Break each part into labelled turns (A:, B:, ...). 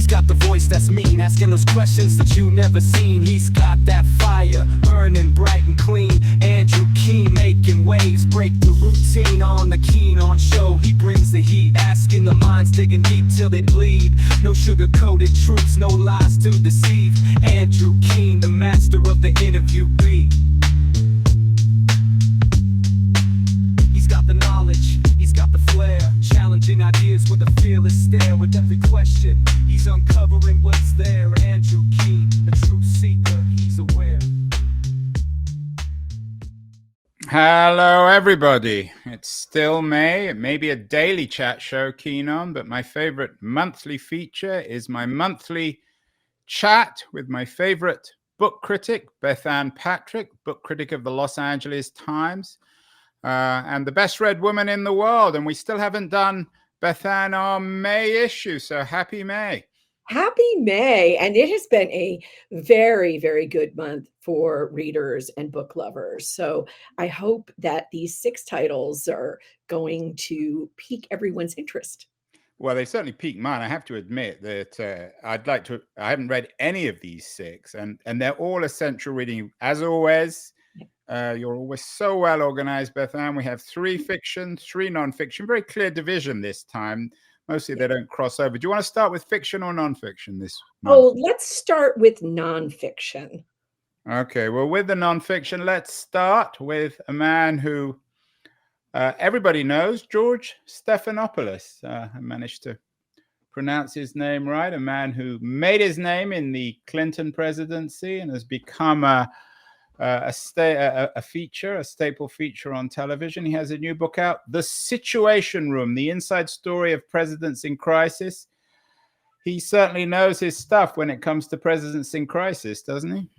A: He's got the voice that's mean, asking those questions that you never seen. He's got that fire, burning bright and clean. Andrew Keen making waves, break the routine on the Keen on show. He brings the heat, asking the minds, digging deep till they bleed. No sugar-coated truths, no lies to deceive. Andrew Keen, the master of the interview beat. He's got the knowledge, he's got the flair, challenging ideas with a fearless stare. With every question, he's uncovering what's there. Andrew Keen, the truth seeker, he's aware.
B: Hello, everybody. It's still May. It may be a daily chat show, keen on, but my favorite monthly feature is my monthly chat with my favorite book critic, Bethanne Patrick, book critic of the Los Angeles Times, and the best read woman in the world. And we still haven't done, Bethanne, our May issue. So happy May.
C: Happy May. And it has been a very, very good month for readers and book lovers. So I hope that these 6 titles are going to pique everyone's interest.
B: Well, they certainly piqued mine. I have to admit that I haven't read any of these 6, and they're all essential reading. As always, you're always so well organized, Bethanne. We have 3 fiction, 3 non-fiction, very clear division this time. Mostly they don't cross over. Do you want to start with fiction or non-fiction this month?
C: Oh, let's start with non-fiction.
B: Okay, well, with the non-fiction, let's start with a man who everybody knows, George Stephanopoulos. I managed to pronounce his name right. A man who made his name in the Clinton presidency and has become a staple feature on television. He has a new book out, The Situation Room, the inside story of presidents in crisis. He certainly knows his stuff when it comes to presidents in crisis, doesn't he?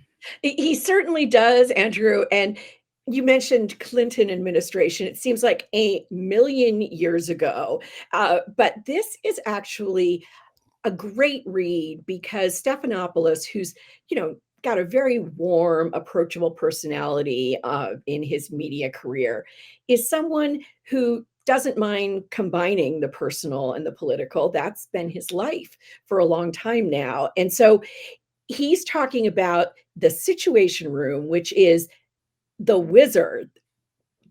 C: He certainly does, Andrew. And you mentioned Clinton administration. It seems like a million years ago, but this is actually a great read because Stephanopoulos, who's, got a very warm, approachable personality in his media career, is someone who doesn't mind combining the personal and the political. That's been his life for a long time now. And so he's talking about the Situation Room, which is the Wizard,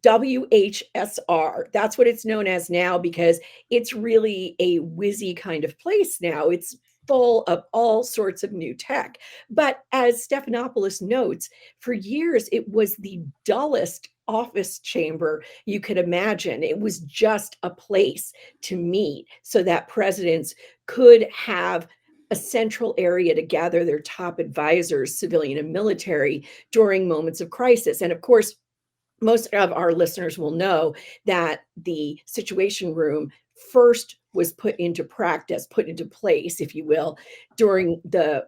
C: WHSR. That's what it's known as now because it's really a whizzy kind of place now. It's full of all sorts of new tech. But as Stephanopoulos notes, for years, it was the dullest office chamber you could imagine. It was just a place to meet so that presidents could have a central area to gather their top advisors, civilian and military, during moments of crisis. And of course, most of our listeners will know that the Situation Room first was put into practice, put into place, if you will, during the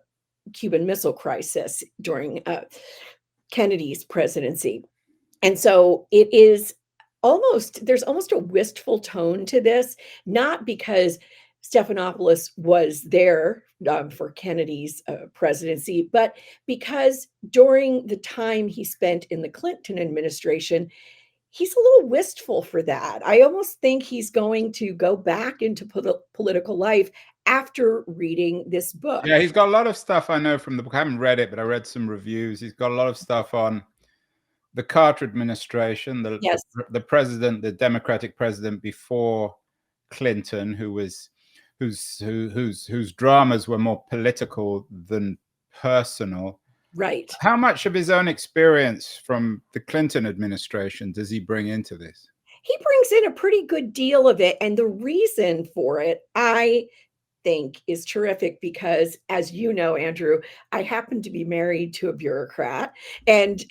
C: Cuban Missile Crisis, during Kennedy's presidency. And so it is there's almost a wistful tone to this, not because Stephanopoulos was there for Kennedy's presidency, but because during the time he spent in the Clinton administration, he's a little wistful for that. I almost think he's going to go back into political life after reading this book.
B: Yeah, he's got a lot of stuff I know from the book. I haven't read it, but I read some reviews. He's got a lot of stuff on the Carter administration, the president, the Democratic president before Clinton, whose dramas were more political than personal.
C: Right.
B: How much of his own experience from the Clinton administration does he bring into this?
C: He brings in a pretty good deal of it. And the reason for it, I think, is terrific because, as you know, Andrew, I happen to be married to a bureaucrat. And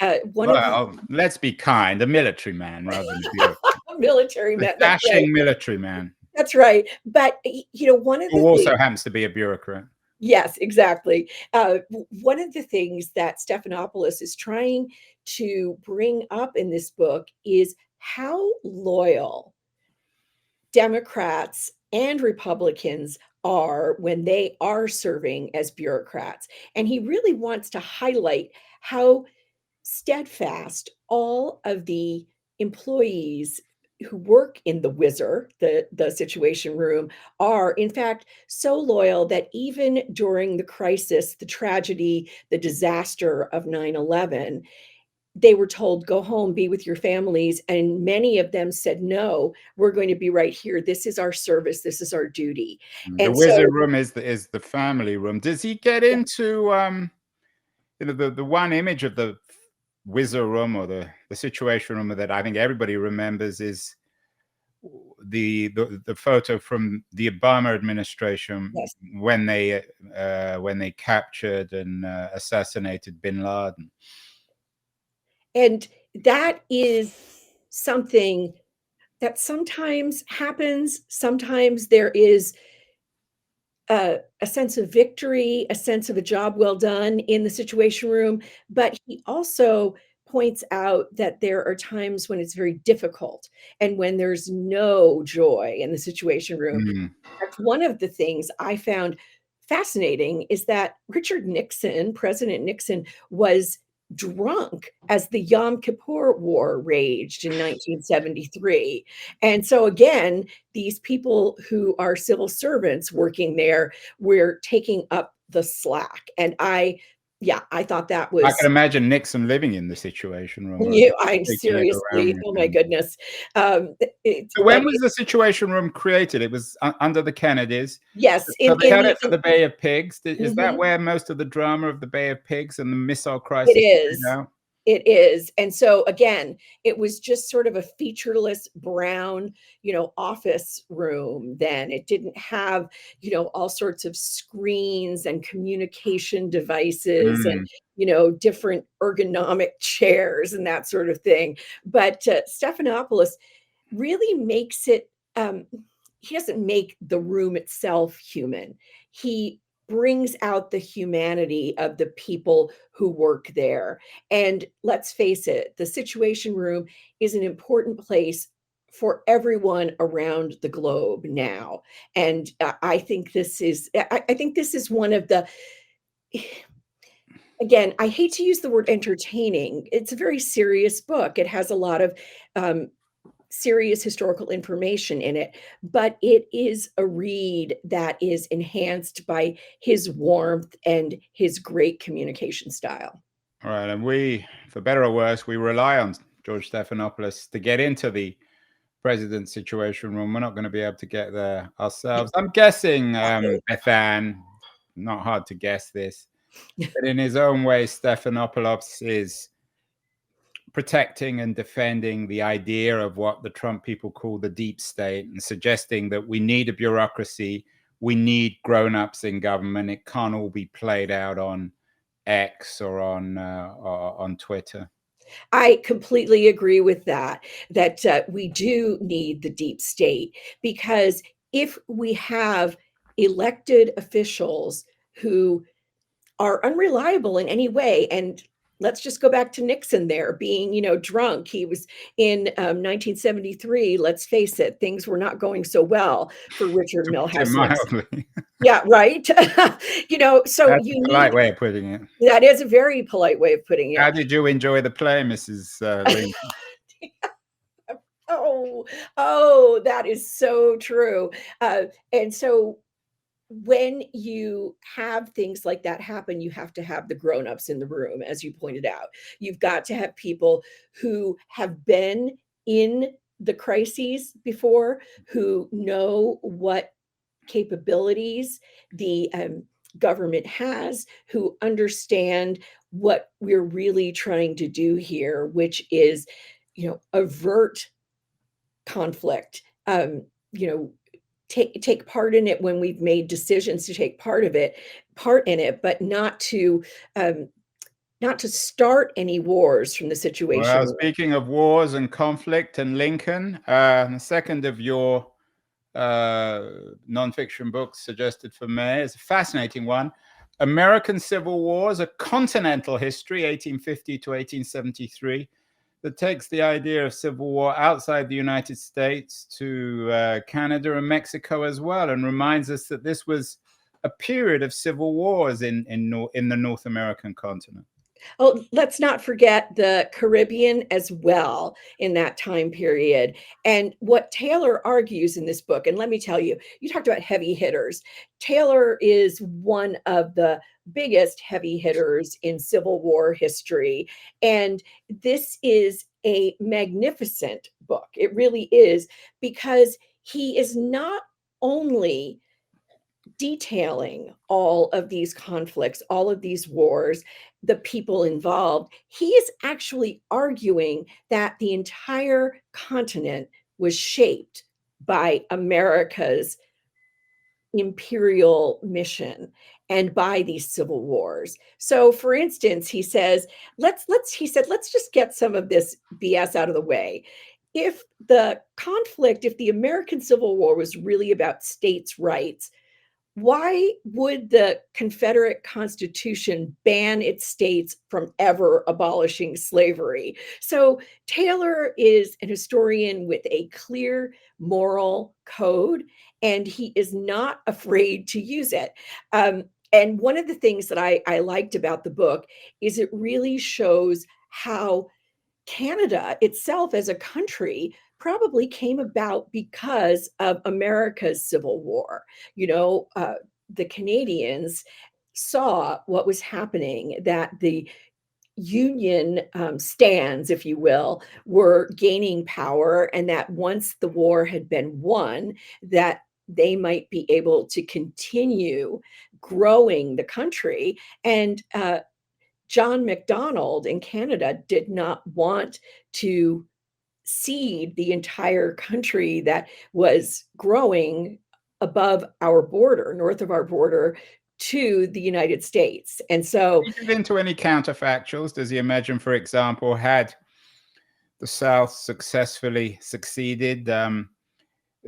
B: let's be kind, a military man rather than a bureaucrat.
C: A military man.
B: A dashing military man.
C: That's right. But, one of the
B: who also happens to be a bureaucrat.
C: Yes, exactly. One of the things that Stephanopoulos is trying to bring up in this book is how loyal Democrats and Republicans are when they are serving as bureaucrats. And he really wants to highlight how steadfast all of the employees who work in the WISR, the Situation Room, are in fact so loyal that even during the crisis, the tragedy, the disaster of 9/11, they were told, go home, be with your families. And many of them said, no, we're going to be right here. This is our service. This is our duty.
B: The
C: And
B: wizard
C: so,
B: room is the family room. Does he get into the one image of the wizard room or the Situation Room that I think everybody remembers is the photo from the Obama administration
C: yes.
B: when they captured and assassinated bin Laden.
C: And that is something that sometimes happens. Sometimes there is a sense of victory, a sense of a job well done in the Situation Room. But he also points out that there are times when it's very difficult and when there's no joy in the Situation Room. That's one of the things I found fascinating, is that Richard Nixon, President Nixon, was drunk as the Yom Kippur War raged in 1973. And so again, these people who are civil servants working there were taking up the slack. And I thought that
B: I
C: was,
B: can imagine Nixon living in the Situation Room.
C: I'm
B: taking it around
C: seriously,
B: with
C: oh my
B: him.
C: goodness.
B: So when was the Situation Room created? It was under the Kennedys.
C: Yes,
B: So they had it for the Bay of Pigs. Is that
C: Mhm.
B: where most of the drama of the Bay of Pigs and the missile
C: It
B: crisis
C: is.
B: played out?
C: It is. And so again, it was just sort of a featureless brown, office room then. It didn't have, all sorts of screens and communication devices and,
B: Mm.
C: different ergonomic chairs and that sort of thing. But Stephanopoulos really makes it, he doesn't make the room itself human. He brings out the humanity of the people who work there. And let's face it, the Situation Room is an important place for everyone around the globe now. And I think this is, I think this is one of the, again, I hate to use the word entertaining. It's a very serious book. It has a lot of serious historical information in it, but it is a read that is enhanced by his warmth and his great communication style.
B: All right, and we, for better or worse, we rely on George Stephanopoulos to get into the President's Situation Room. We're not going to be able to get there ourselves. I'm guessing, Bethanne, not hard to guess this, but in his own way, Stephanopoulos is protecting and defending the idea of what the Trump people call the deep state and suggesting that we need a bureaucracy, we need grown-ups in government. It can't all be played out on X or on Twitter.
C: I completely agree with that, that we do need the deep state, because if we have elected officials who are unreliable in any way, and let's just go back to Nixon there being, drunk. He was in 1973. Let's face it, things were not going so well for Richard
B: To put it
C: Milhouse Nixon.
B: mildly.
C: Yeah, right. So
B: That's
C: you
B: a polite
C: need,
B: way of putting it.
C: that is a very polite way of putting
B: How
C: it.
B: did you enjoy the play, Mrs. Lincoln?
C: Oh, that is so true. And so when you have things like that happen, you have to have the grown-ups in the room, as you pointed out. You've got to have people who have been in the crises before, who know what capabilities the government has, who understand what we're really trying to do here, which is, avert conflict, you know, take part in it when we've made decisions to take part in it, but not to start any wars from the Situation
B: Well,
C: Room.
B: speaking of wars and conflict and Lincoln, the second of your nonfiction books suggested for May is a fascinating one. American Civil Wars, A Continental History, 1850 to 1873, that takes the idea of civil war outside the United States to Canada and Mexico as well, and reminds us that this was a period of civil wars in the North American continent.
C: Oh, let's not forget the Caribbean as well in that time period. And what Taylor argues in this book, and let me tell you, you talked about heavy hitters. Taylor is one of the biggest heavy hitters in Civil War history. And this is a magnificent book. It really is, because he is not only detailing all of these conflicts, all of these wars, the people involved, he is actually arguing that the entire continent was shaped by America's imperial mission and by these civil wars. So for instance, he says, let's just get some of this BS out of the way. If the American Civil War was really about states' rights, why would the Confederate Constitution ban its states from ever abolishing slavery? So Taylor is an historian with a clear moral code, and he is not afraid to use it. And one of the things that I liked about the book is it really shows how Canada itself as a country probably came about because of America's Civil War. The Canadians saw what was happening, that the Union stands, if you will, were gaining power, and that once the war had been won, that they might be able to continue growing the country. And John Macdonald in Canada did not want to cede the entire country that was growing above our border, north of our border, to the United States. And so,
B: Did he get into any counterfactuals? Does he imagine, for example, had the South successfully succeeded,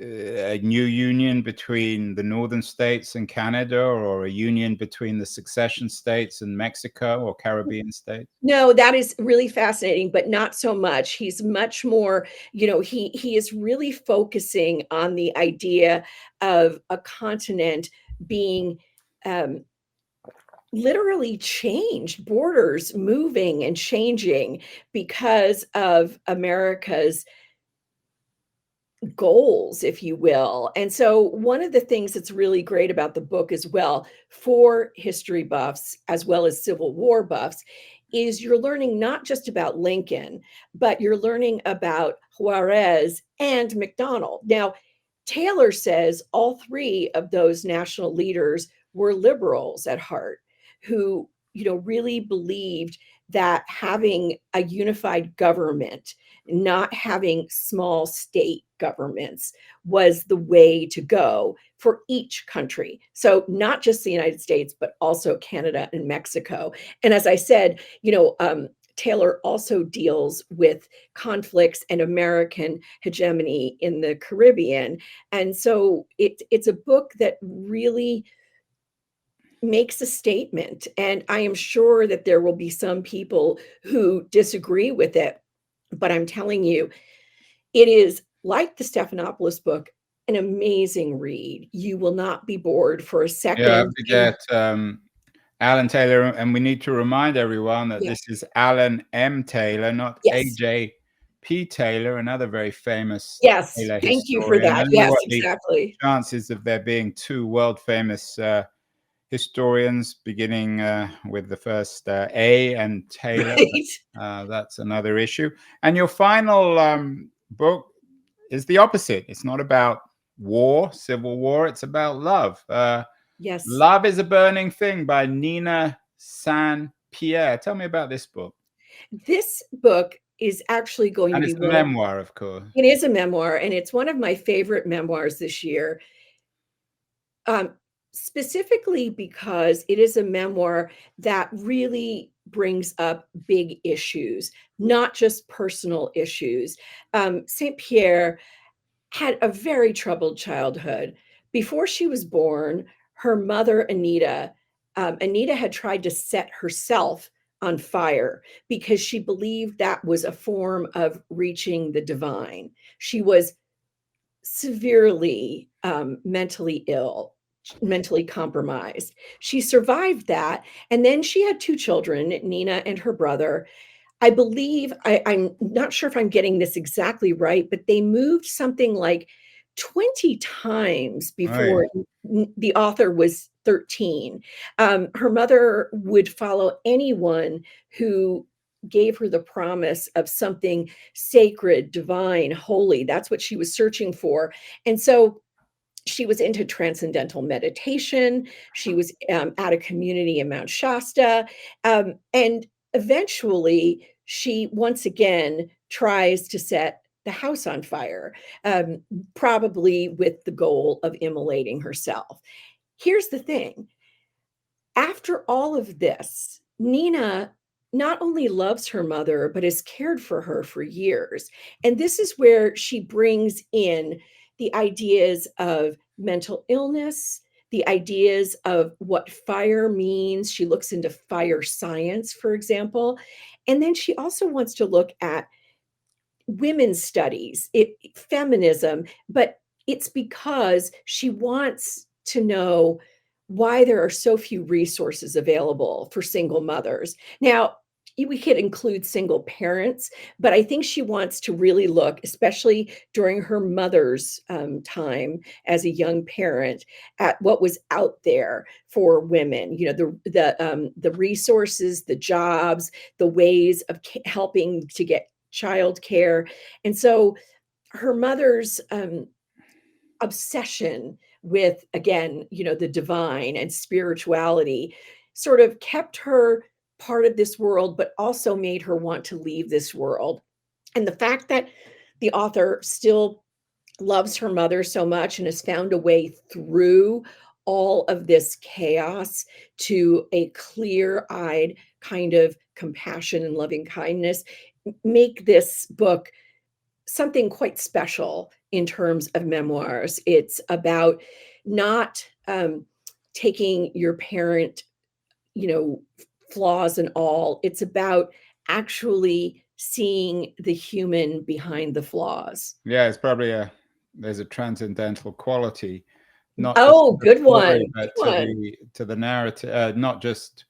B: a new union between the northern states and Canada, or a union between the succession states and Mexico or Caribbean states?
C: no, that is really fascinating, but not so much. He's much more, he is really focusing on the idea of a continent being literally changed, borders moving and changing because of America's goals, if you will. And so one of the things that's really great about the book as well, for history buffs as well as Civil War buffs, is you're learning not just about Lincoln, but you're learning about Juarez and McDonald. Now, Taylor says all three of those national leaders were liberals at heart, who really believed that having a unified government, not having small state governments, was the way to go for each country. So not just the United States, but also Canada and Mexico. And as I said, Taylor also deals with conflicts and American hegemony in the Caribbean. And so it's a book that really makes a statement. And I am sure that there will be some people who disagree with it, but I'm telling you, it is, like the Stephanopoulos book, an amazing read. You will not be bored for a second.
B: Yeah, we get Alan Taylor, and we need to remind everyone that this is Alan M. Taylor, not AJ P. Taylor, another very famous Taylor
C: thank
B: historian.
C: you for that. Yes, exactly.
B: The chances of there being two world famous historians, beginning with the first A and Taylor. Right. That's another issue. And your final book is the opposite. It's not about war, civil war. It's about love.
C: Yes.
B: Love is a Burning Thing by Nina Saint-Pierre. Tell me about this book.
C: This book is actually going to be
B: a memoir, of course.
C: It is a memoir, and it's one of my favorite memoirs this year. Specifically because it is a memoir that really brings up big issues, not just personal issues. Saint-Pierre had a very troubled childhood. Before she was born, her mother, Anita had tried to set herself on fire because she believed that was a form of reaching the divine. She was severely mentally ill. mentally compromised. She survived that. And then she had 2 children, Nina and her brother. I believe, I'm not sure if I'm getting this exactly right, but they moved something like 20 times before the author was 13. Her mother would follow anyone who gave her the promise of something sacred, divine, holy. That's what she was searching for. And so she was into transcendental meditation. She was at a community in Mount Shasta. And eventually, she once again tries to set the house on fire, probably with the goal of immolating herself. Here's the thing. After all of this, Nina not only loves her mother, but has cared for her for years. And this is where she brings in the ideas of mental illness, the ideas of what fire means. She looks into fire science, for example. And then she also wants to look at women's studies, feminism, but it's because she wants to know why there are so few resources available for single mothers. Now, we could include single parents, but I think she wants to really look, especially during her mother's time as a young parent, at what was out there for women. You know, the resources, the jobs, the ways of helping to get childcare, and so her mother's obsession with, again, you know, the divine and spirituality sort of kept her part of this world, but also made her want to leave this world. And the fact that the author still loves her mother so much and has found a way through all of this chaos to a clear-eyed kind of compassion and loving kindness make this book something quite special in terms of memoirs. It's about not taking your parent, you know, flaws and all. It's about actually seeing the human behind the flaws.
B: Yeah, it's probably there's a transcendental quality, not
C: Oh,
B: just to
C: good
B: the story,
C: one.
B: but
C: Good one.
B: to the narrative, not just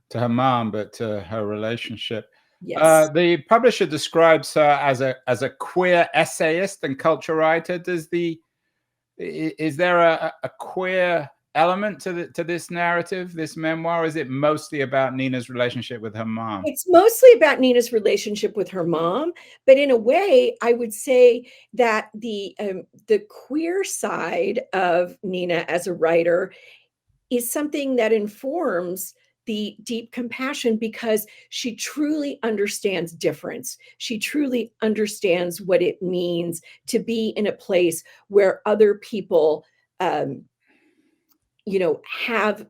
B: to her mom, but to her relationship.
C: Yes.
B: The publisher describes her as a queer essayist and culture writer. Is there a queer element to this narrative, this memoir? Is it mostly about Nina's relationship with her mom?
C: It's mostly about Nina's relationship with her mom, but in a way, I would say that the queer side of Nina as a writer is something that informs the deep compassion, because she truly understands difference. She truly understands what it means to be in a place where other people, you know, have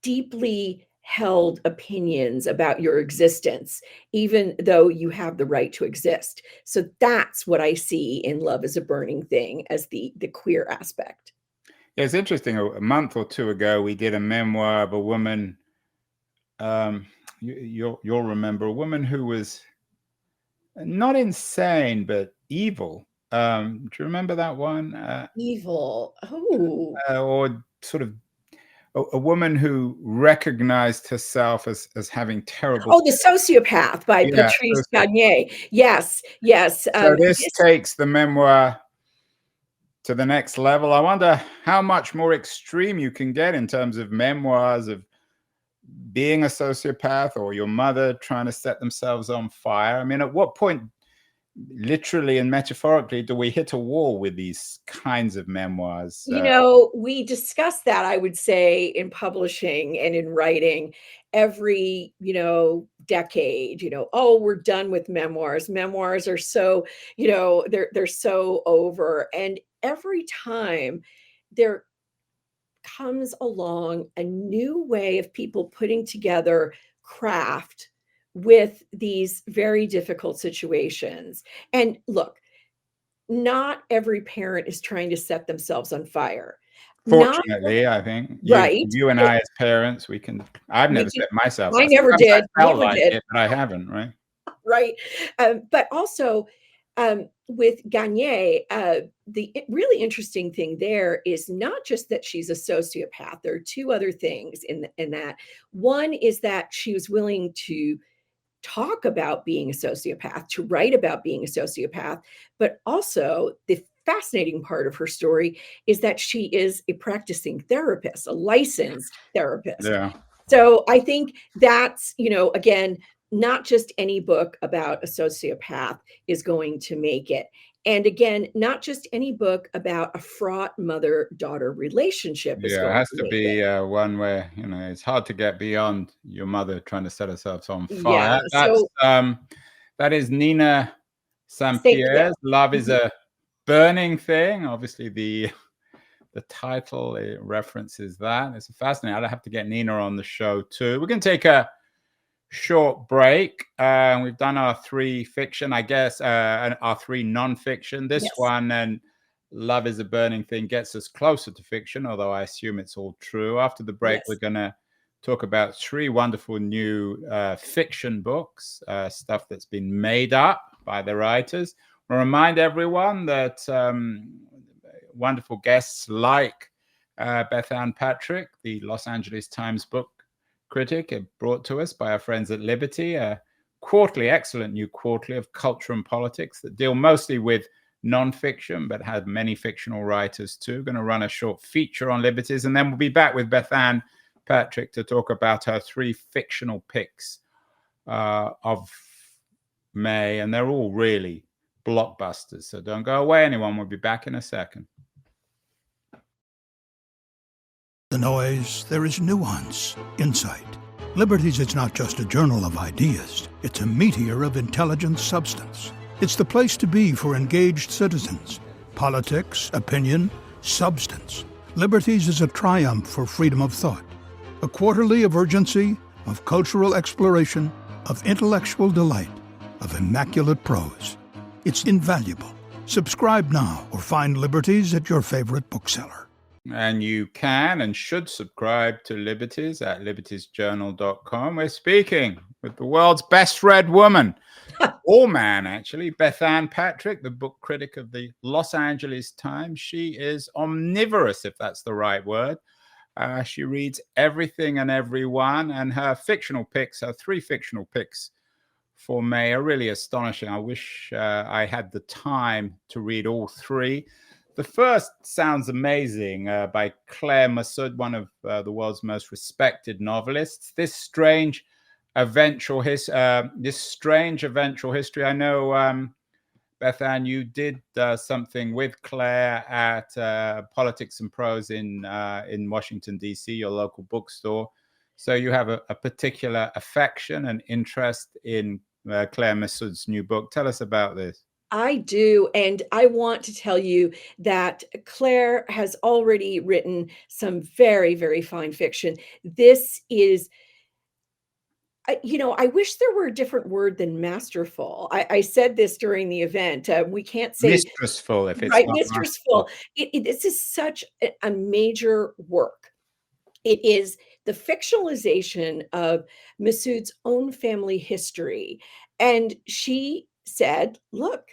C: deeply held opinions about your existence, even though you have the right to exist. So that's what I see in Love is a Burning Thing as the queer aspect.
B: Yeah, it's interesting. A month or two ago, we did a memoir of a woman. You'll remember a woman who was not insane but evil. Do you remember that one?
C: Evil. Oh.
B: Or sort of a woman who recognized herself as having terrible.
C: Oh, The Sociopath by Patrice Gagne. Yes, yes.
B: So this takes the memoir to the next level. I wonder how much more extreme you can get in terms of memoirs of being a sociopath or your mother trying to set themselves on fire. I mean, at what point, literally and metaphorically, do we hit a wall with these kinds of memoirs?
C: You know, we discuss that, I would say, in publishing and in writing every, you know, decade. You know, oh, we're done with memoirs. Memoirs are so, you know, they're so over. And every time there comes along a new way of people putting together craft with these very difficult situations. And look, not every parent is trying to set themselves on fire.
B: Fortunately, I think you and I as parents, I've never set myself.
C: I never did.
B: I felt like it, but I haven't, right?
C: Right. But also, with Gagne, the really interesting thing there is not just that she's a sociopath. There are two other things in that. One is that she was willing to talk about being a sociopath, to write about being a sociopath, but also the fascinating part of her story is that she is a practicing therapist, a licensed therapist.
B: Yeah.
C: So I think that's, again, not just any book about a sociopath is going to make it. And again, not just any book about a fraught mother-daughter relationship is
B: Yeah, it
C: going
B: has
C: to
B: to
C: make
B: be
C: it.
B: one where, it's hard to get beyond your mother trying to set herself on
C: Yeah.
B: fire. That's
C: So
B: that is Nina
C: Saint Pierre.
B: Saint-Pierre's Love is
C: Mhm.
B: a Burning Thing. Obviously, the title references that. It's fascinating. I'd have to get Nina on the show too. We're going to take a short break. We've done our 3 fiction, I guess, and our 3 non-fiction. This
C: Yes.
B: one and Love is a Burning Thing gets us closer to fiction, although I assume it's all true. After the break,
C: Yes.
B: we're going to talk about 3 wonderful new fiction books, stuff that's been made up by the writers. I'll remind everyone that wonderful guests like Bethanne Patrick, the Los Angeles Times book critic, brought to us by our friends at Liberty, a quarterly, excellent new quarterly of culture and politics that deal mostly with non-fiction, but have many fictional writers too. Going to run a short feature on Liberties, and then we'll be back with Bethanne Patrick to talk about her 3 fictional picks of May, and they're all really blockbusters. So don't go away, anyone. We'll be back in a second.
D: The noise, there is nuance, insight. Liberties is not just a journal of ideas, it's a meteor of intelligent substance. It's the place to be for engaged citizens. Politics, opinion, substance. Liberties is a triumph for freedom of thought. A quarterly of urgency, of cultural exploration, of intellectual delight, of immaculate prose. It's invaluable. Subscribe now or find Liberties at your favorite bookseller.
B: And you can and should subscribe to Liberties at libertiesjournal.com. We're speaking with the world's best read woman, or man, actually, Bethanne Patrick, the book critic of the Los Angeles Times. She is omnivorous, if that's the right word. She reads everything and everyone, and her fictional picks, her 3 fictional picks for May, are really astonishing. I wish I had the time to read all 3. The first sounds amazing, by Claire Messud, one of the world's most respected novelists. This strange eventual history. I know, Bethanne, you did something with Claire at Politics and Prose in Washington, D.C., your local bookstore. So you have a particular affection and interest in Claire Messud's new book. Tell us about this.
C: I do. And I want to tell you that Claire has already written some very, very fine fiction. This is, I wish there were a different word than masterful. I said this during the event. We can't say
B: Mistressful, if it's
C: right,
B: not
C: mistressful. This is such a major work. It is the fictionalization of Messud's own family history. And she said, look,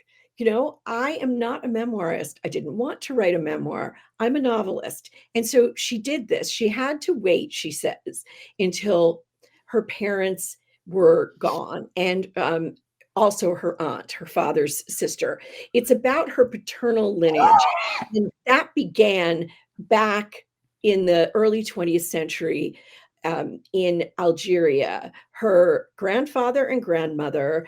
C: I am not a memoirist. I didn't want to write a memoir. I'm a novelist. And so she did this. She had to wait, she says, until her parents were gone, and also her aunt, her father's sister. It's about her paternal lineage. And that began back in the early 20th century in Algeria. Her grandfather and grandmother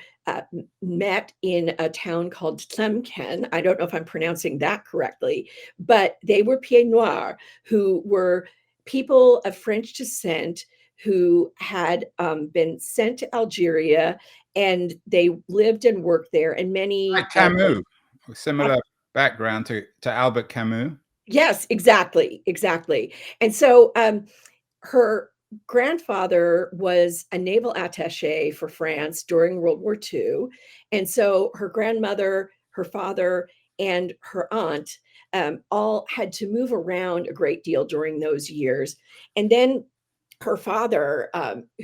C: met in a town called Tlemcen. I don't know if I'm pronouncing that correctly, but they were Pieds Noirs, who were people of French descent who had been sent to Algeria, and they lived and worked there. And many
B: like Camus, similar background to Albert Camus.
C: Yes, exactly. And so her grandfather was a naval attaché for France during World War II. And so her grandmother, her father, and her aunt all had to move around a great deal during those years. And then her father,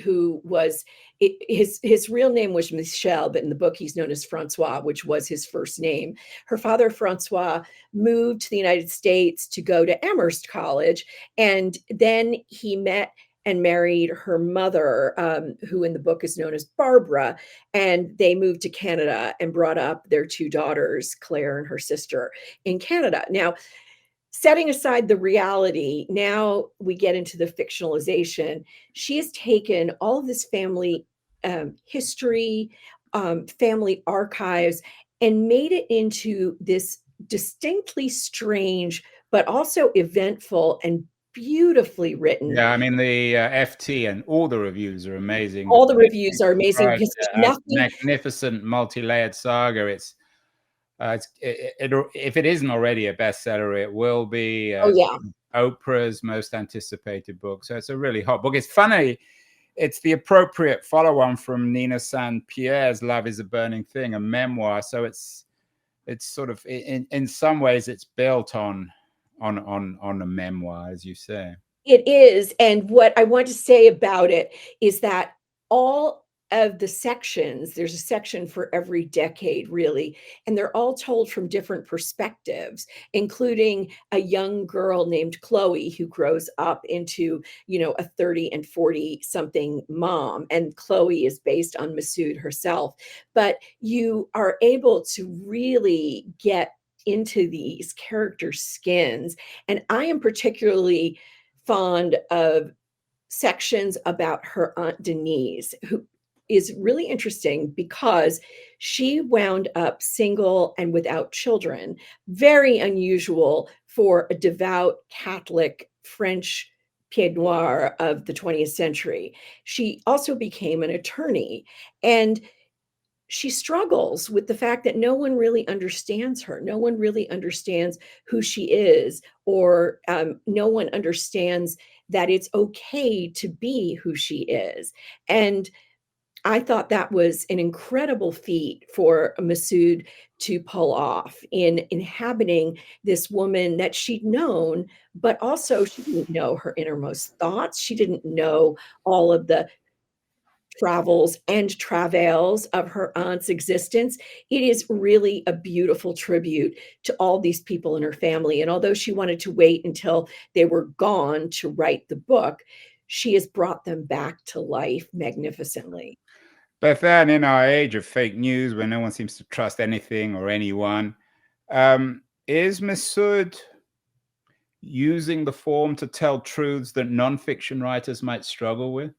C: who was, his real name was Michel, but in the book he's known as Francois, which was his first name. Her father, Francois, moved to the United States to go to Amherst College, and then he met and married her mother, who in the book is known as Barbara, and they moved to Canada and brought up their two daughters, Claire and her sister, in Canada. Now, setting aside the reality, now we get into the fictionalization. She has taken all of this family history, family archives, and made it into this distinctly strange, but also eventful and beautifully written.
B: Yeah, I mean, the FT and all the reviews are amazing.
C: All the reviews are amazing because nothing.
B: Magnificent, multi-layered saga. If it isn't already a bestseller, it will be.
C: Oh yeah,
B: Oprah's most anticipated book. So it's a really hot book. It's funny. It's the appropriate follow-on from Nina St. Pierre's "Love Is a Burning Thing," a memoir. So it's sort of in some ways it's built on a memoir, as you say.
C: It is. And what I want to say about it is that all of the sections, there's a section for every decade, really, and they're all told from different perspectives, including a young girl named Chloe who grows up into, a 30 and 40 something mom. And Chloe is based on Messud herself. But you are able to really get into these characters' skins. And I am particularly fond of sections about her Aunt Denise, who is really interesting because she wound up single and without children. Very unusual for a devout Catholic French Pied Noir of the 20th century. She also became an attorney, and she struggles with the fact that no one really understands her. No one really understands who she is, or no one understands that it's okay to be who she is. And I thought that was an incredible feat for Messud to pull off in inhabiting this woman that she'd known, but also she didn't know her innermost thoughts. She didn't know all of the travels and travails of her aunt's existence. It is really a beautiful tribute to all these people in her family. And although she wanted to wait until they were gone to write the book, she has brought them back to life magnificently.
B: Bethanne, in our age of fake news, where no one seems to trust anything or anyone, is Messud using the form to tell truths that nonfiction writers might struggle with?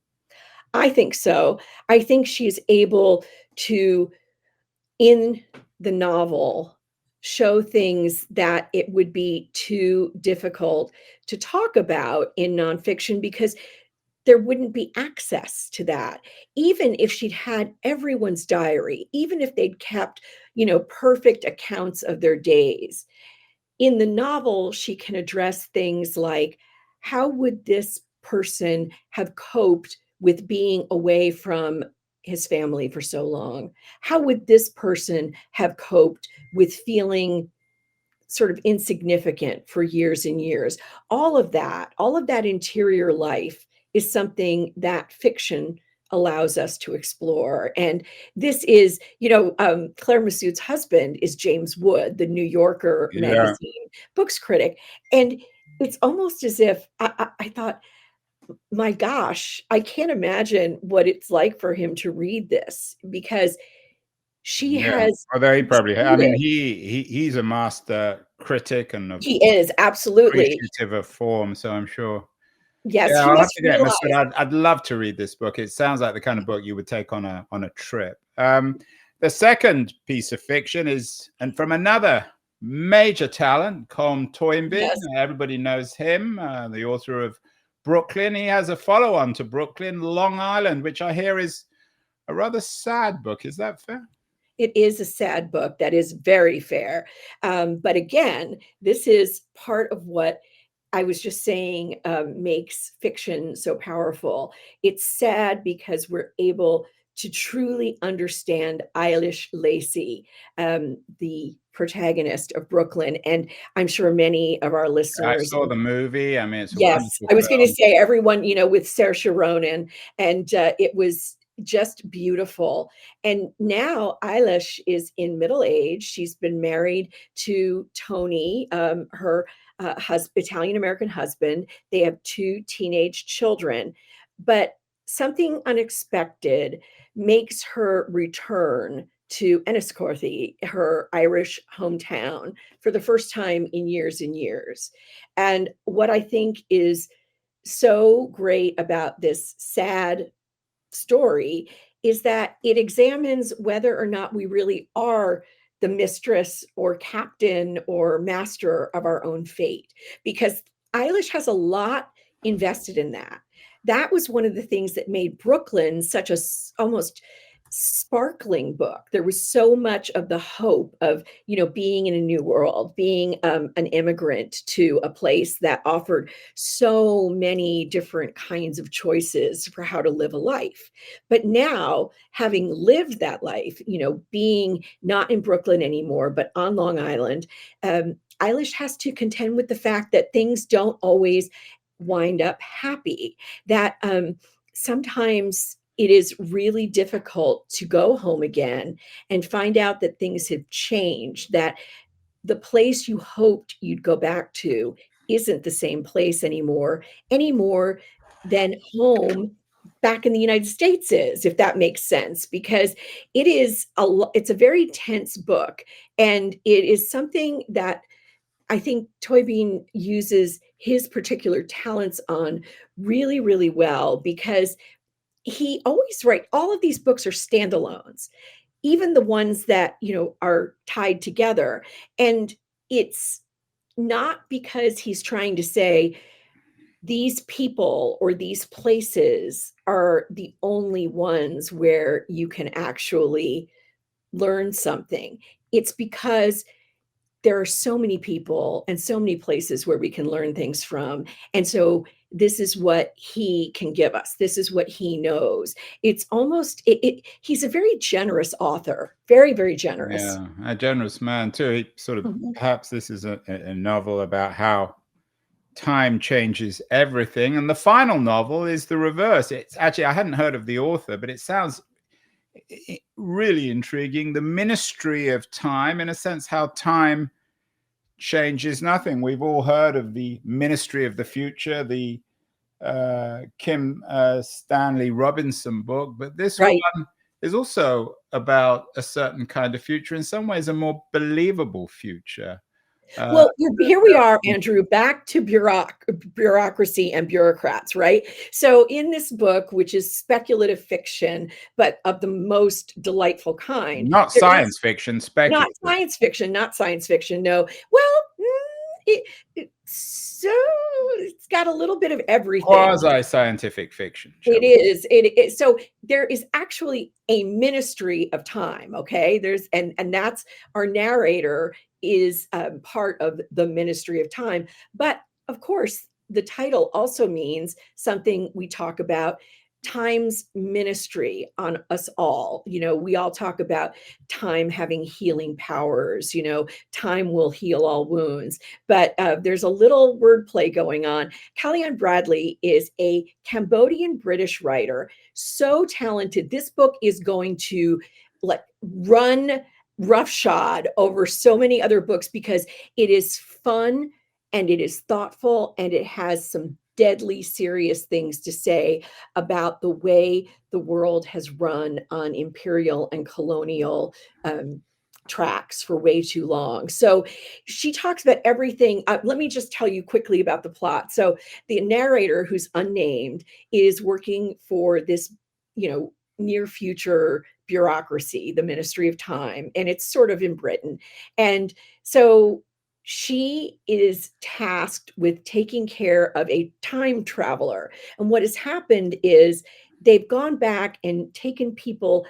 C: I think so. I think she's able to, in the novel, show things that it would be too difficult to talk about in nonfiction because there wouldn't be access to that. Even if she'd had everyone's diary, even if they'd kept, perfect accounts of their days. In the novel, she can address things like, how would this person have coped with being away from his family for so long? How would this person have coped with feeling sort of insignificant for years and years? All of that interior life is something that fiction allows us to explore. And this is, Claire Messud's husband is James Wood, the New Yorker magazine books critic. And it's almost as if I thought, my gosh, I can't imagine what it's like for him to read this, because she has.
B: Although he probably, I mean, he's a master critic and
C: he is absolutely
B: appreciative of form. So I'm sure.
C: Yes,
B: yeah, I'll have to get Messud. I'd love to read this book. It sounds like the kind of book you would take on a trip. The second piece of fiction is, and from another major talent, Colm Toibin.
C: Yes.
B: Everybody knows him, the author of Brooklyn. He has a follow-on to Brooklyn, Long Island, which I hear is a rather sad book. Is that fair?
C: It is a sad book. That is very fair. But again, this is part of what I was just saying makes fiction so powerful. It's sad because we're able to truly understand Eilish Lacy, the protagonist of Brooklyn. And I'm sure many of our
B: I
C: listeners.
B: saw the movie. I mean, it's a
C: Yes,
B: wonderful
C: I was going to
B: film.
C: say everyone, with Saoirse Ronan, and it was just beautiful. And now Eilish is in middle age. She's been married to Tony, her Italian American husband. They have 2 teenage children, but something unexpected makes her return to Enniscorthy, her Irish hometown, for the first time in years and years. And what I think is so great about this sad story is that it examines whether or not we really are the mistress or captain or master of our own fate, because Eilish has a lot invested in that. That was one of the things that made Brooklyn such a almost sparkling book. There was so much of the hope of, being in a new world, being an immigrant to a place that offered so many different kinds of choices for how to live a life. But now, having lived that life, being not in Brooklyn anymore, but on Long Island, Eilish has to contend with the fact that things don't always wind up happy, that sometimes it is really difficult to go home again and find out that things have changed, that the place you hoped you'd go back to isn't the same place anymore, any more than home back in the United States is, if that makes sense, because it's a very tense book, and it is something that I think Toibin uses his particular talents on really, really well, because he always all of these books are standalones, even the ones that, are tied together. And it's not because he's trying to say these people or these places are the only ones where you can actually learn something. It's because there are so many people and so many places where we can learn things from. And so this is what he can give us. This is what he knows. It's almost, he's a very generous author, very, very generous.
B: Yeah, a generous man too. He sort of, perhaps this is a novel about how time changes everything. And the final novel is the reverse. It's actually, I hadn't heard of the author, but it sounds really intriguing. The Ministry of Time, in a sense, how time changes nothing. We've all heard of the Ministry of the Future, the Kim Stanley Robinson book, but this one is also about a certain kind of future, in some ways a more believable future.
C: Well, here we are, Andrew, back to bureaucracy and bureaucrats, right? So in this book, which is speculative fiction, but of the most delightful kind.
B: Not science fiction, speculative.
C: Not science fiction, no. Well, so it's got a little bit of everything.
B: Quasi-scientific fiction.
C: It is. So there is actually a ministry of time, okay? And that's our narrator is part of the Ministry of Time. But of course, the title also means something we talk about, time's ministry on us all. We all talk about time having healing powers, time will heal all wounds. But there's a little wordplay going on. Kaliane Bradley is a Cambodian British writer, so talented. This book is going to run roughshod over so many other books, because it is fun and it is thoughtful and it has some deadly serious things to say about the way the world has run on imperial and colonial tracks for way too long. So she talks about everything. Let me just tell you quickly about the plot. So the narrator, who's unnamed, is working for this, near future bureaucracy, the Ministry of Time, and it's sort of in Britain. And so she is tasked with taking care of a time traveler. And what has happened is they've gone back and taken people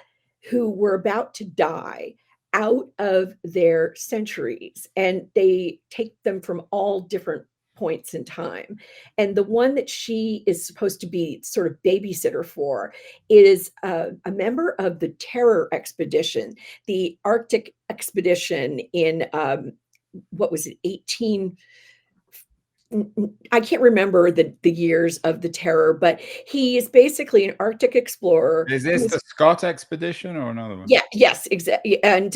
C: who were about to die out of their centuries, and they take them from all different points in time. And the one that she is supposed to be sort of babysitter for is a member of the Terror Expedition, the Arctic expedition in, what was it, I can't remember the years of the Terror, but he is basically an Arctic explorer.
B: Is this the Scott expedition or another one?
C: Yeah, yes, exactly. And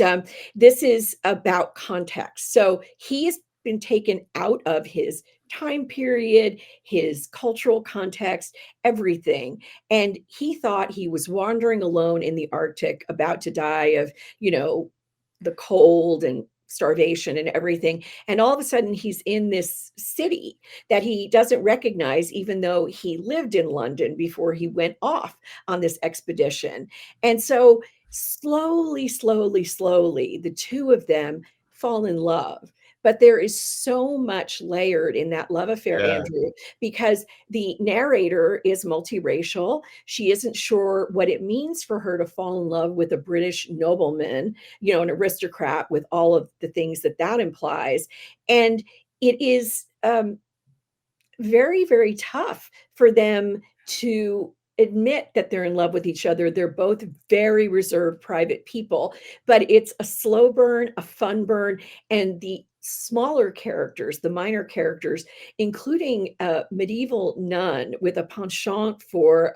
C: this is about context. So he's been taken out of his time period, his cultural context, everything. And he thought he was wandering alone in the Arctic, about to die of, the cold and starvation and everything. And all of a sudden he's in this city that he doesn't recognize, even though he lived in London before he went off on this expedition. And so slowly, the two of them fall in love. But there is so much layered in that love affair,
B: Yeah.
C: Andrew, because the narrator is multiracial. She isn't sure what it means for her to fall in love with a British nobleman, an aristocrat, with all of the things that implies. And it is very, very tough for them to admit that they're in love with each other. They're both very reserved, private people, but it's a slow burn, a fun burn, and the smaller characters, the minor characters, including a medieval nun with a penchant for,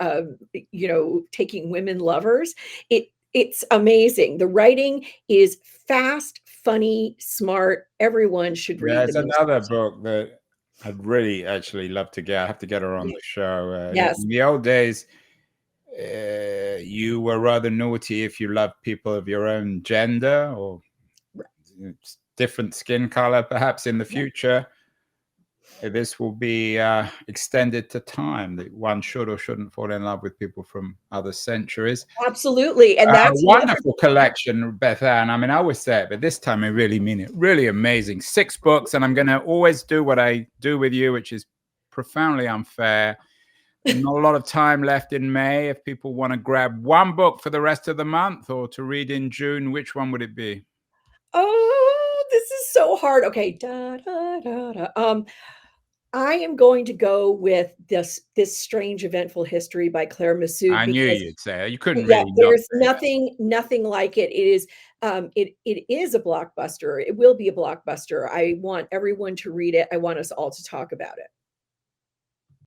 C: taking women lovers. It's amazing. The writing is fast, funny, smart. Everyone should read.
B: There's another book that I'd really actually love to get. I have to get her on the show.
C: Yes.
B: In the old days, you were rather naughty if you loved people of your own gender or different skin color. Perhaps in the future, this will be extended to time, that one should or shouldn't fall in love with people from other centuries.
C: Absolutely. And that's
B: a wonderful collection, Bethanne. I mean, I always say it, but this time I really mean it. Really amazing. 6 books, and I'm going to always do what I do with you, which is profoundly unfair. Not a lot of time left in May. If people want to grab one book for the rest of the month or to read in June, which one would it be?
C: Oh, this is so hard. Okay. I am going to go with this strange eventful history by Claire Messud.
B: I knew you'd say it. You couldn't really.
C: There's nothing like it. It is a blockbuster. It will be a blockbuster. I want everyone to read it. I want us all to talk about it.